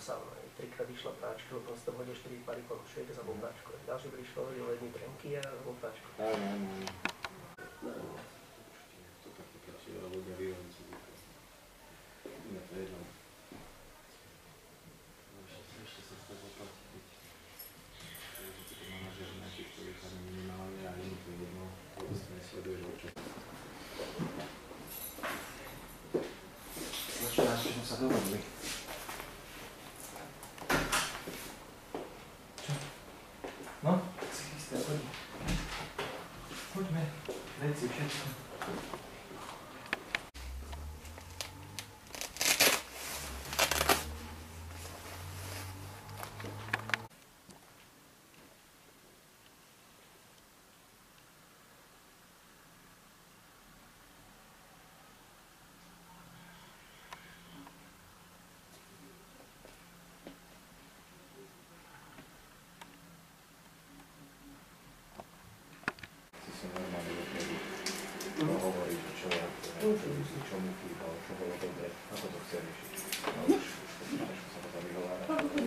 saunu. Trikrát išla práčka, potom si to hodil 4 pary ponošiek za práčku. Ďalší prišlo, hodil jedný trenky a zabol práčku. Áno. To také, keď ľudia vyhovorím si iné to jedno. Ešte sa z toho platiť. Keď to manažer nejakých človeka minimálne a jedno to jedno, to vlastne nesleduješ očo. Začínaš, čo sme sa dohodli. Čo? No? Si chystá, poďme. Poďme, veci, všetko. Normálne dopredu hovoriť, čo mu chýbalo, čo bolo dobre, ako to chce riešiť. No už sa to vyhovárať.